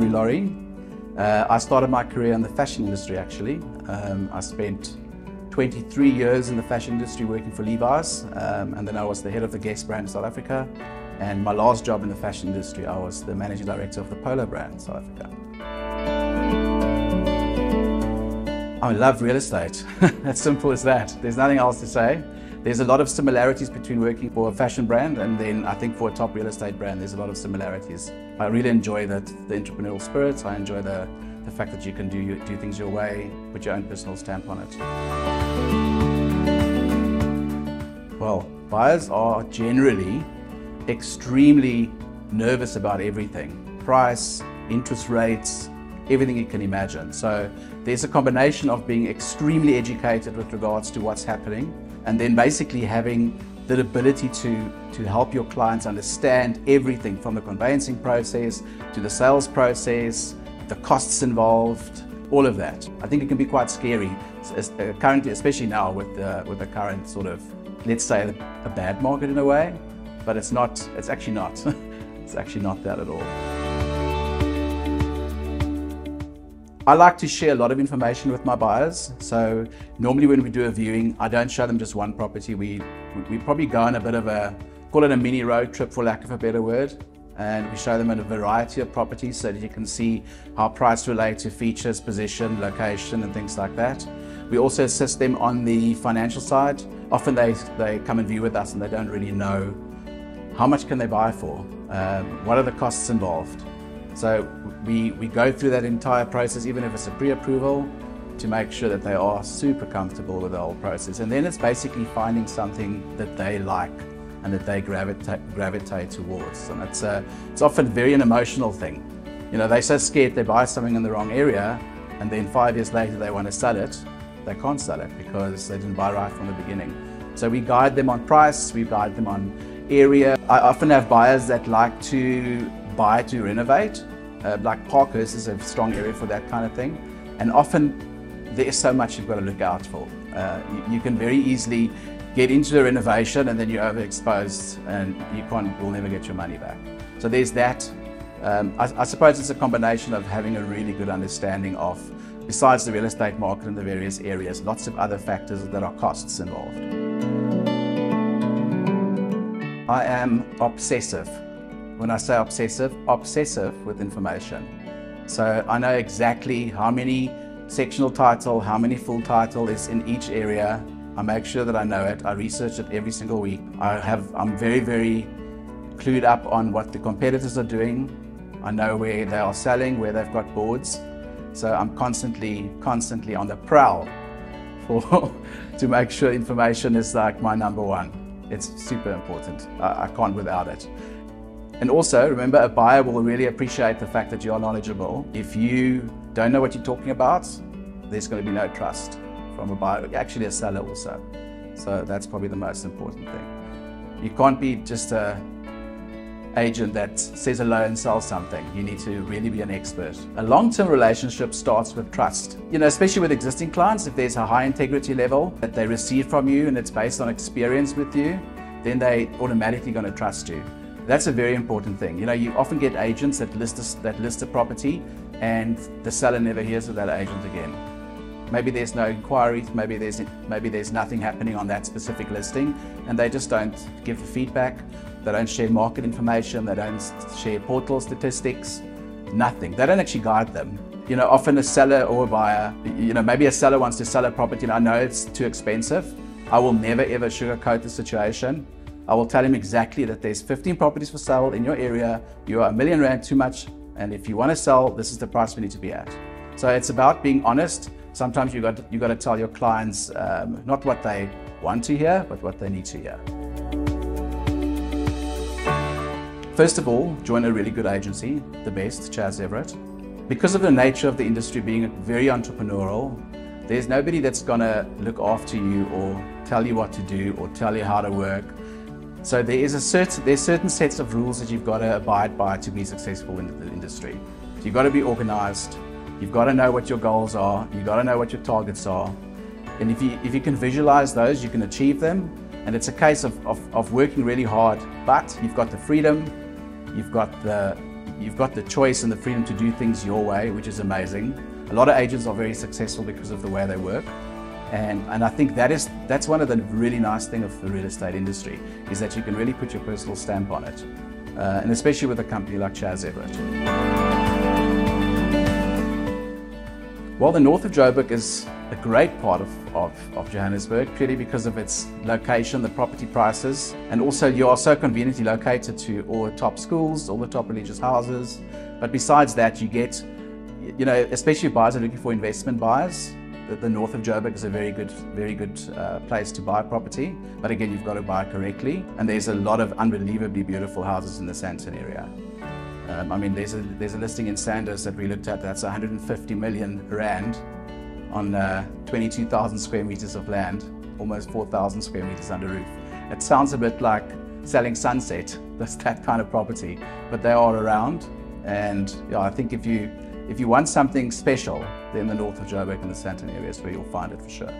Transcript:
Henri Laurie. I started my career in the fashion industry actually. I spent 23 years in the fashion industry working for Levi's, and then I was the head of the Guess brand in South Africa. And my last job in the fashion industry, I was the managing director of the Polo brand in South Africa. I love real estate. As simple as that. There's nothing else to say. There's a lot of similarities between working for a fashion brand and then I think for a top real estate brand, there's a lot of similarities. I really enjoy the entrepreneurial spirit. I enjoy the fact that you can do things your way, put your own personal stamp on it. Well, buyers are generally extremely nervous about everything. Price, interest rates, everything you can imagine. So there's a combination of being extremely educated with regards to what's happening and then basically having the ability to help your clients understand everything from the conveyancing process to the sales process, the costs involved, all of that. I think it can be quite scary, currently, especially now with the current sort of, let's say, a bad market in a way, but it's actually not. It's actually not that at all. I like to share a lot of information with my buyers. So normally when we do a viewing, I don't show them just one property. We probably go on a bit of call it a mini road trip for lack of a better word. And we show them a variety of properties so that you can see how price relate to features, position, location, and things like that. We also assist them on the financial side. Often they come and view with us and they don't really know how much can they buy for, what are the costs involved. So we go through that entire process, even if it's a pre-approval, to make sure that they are super comfortable with the whole process. And then it's basically finding something that they like and that they gravitate towards. And it's often very an emotional thing. You know, they're so scared they buy something in the wrong area and then 5 years later they want to sell it. They can't sell it because they didn't buy right from the beginning. So we guide them on price, we guide them on area. I often have buyers that like to buy to renovate. Like Parkhurst is a strong area for that kind of thing. And often there is so much you've got to look out for. You can very easily get into a renovation and then you're overexposed and you'll never get your money back. So there's that. I suppose it's a combination of having a really good understanding of, besides the real estate market and the various areas, lots of other factors that are costs involved. I am obsessive. When I say obsessive with information. So I know exactly how many sectional title, how many full title is in each area. I make sure that I know it. I research it every single week. I'm very, very clued up on what the competitors are doing. I know where they are selling, where they've got boards. So I'm constantly on the prowl to make sure information is like my number one. It's super important. I can't without it. And also, remember, a buyer will really appreciate the fact that you are knowledgeable. If you don't know what you're talking about, there's going to be no trust from a buyer, actually a seller also. So that's probably the most important thing. You can't be just an agent that says hello and sells something. You need to really be an expert. A long-term relationship starts with trust. You know, especially with existing clients, if there's a high integrity level that they receive from you and it's based on experience with you, then they automatically going to trust you. That's a very important thing. You know, you often get agents that list a property and the seller never hears of that agent again. Maybe there's no inquiries, maybe there's nothing happening on that specific listing, and they just don't give the feedback. They don't share market information, they don't share portal statistics, nothing. They don't actually guide them. You know, often a seller or a buyer, you know, maybe a seller wants to sell a property and I know it's too expensive. I will never ever sugarcoat the situation. I will tell him exactly that there's 15 properties for sale in your area, you are R1 million too much, and if you want to sell, this is the price we need to be at. So it's about being honest. Sometimes you got to tell your clients not what they want to hear, but what they need to hear. First of all, join a really good agency, the best, Chas Everitt. Because of the nature of the industry being very entrepreneurial, there's nobody that's going to look after you or tell you what to do or tell you how to work. So there's certain sets of rules that you've got to abide by to be successful in the industry. So you've got to be organized, you've got to know what your goals are, you've got to know what your targets are. And if you can visualize those, you can achieve them. And it's a case of working really hard, but you've got the freedom, you've got the you've got the choice and the freedom to do things your way, which is amazing. A lot of agents are very successful because of the way they work. And I think that's one of the really nice things of the real estate industry, is that you can really put your personal stamp on it. And especially with a company like Chas Everitt. Well, the north of Joburg is a great part of Johannesburg, purely because of its location, the property prices, and also you are so conveniently located to all the top schools, all the top religious houses. But besides that, you get, especially buyers are looking for investment buyers. The north of Joburg is a very good place to buy property. But again, you've got to buy correctly. And there's a lot of unbelievably beautiful houses in the Sandton area. I mean, there's a listing in Sandton that we looked at that's 150 million rand on 22,000 square meters of land, almost 4,000 square meters under roof. It sounds a bit like selling Sunset, that's that kind of property, but they are around. And yeah, I think if you want something special, then the north of Joburg and the Sandton area is where you'll find it for sure.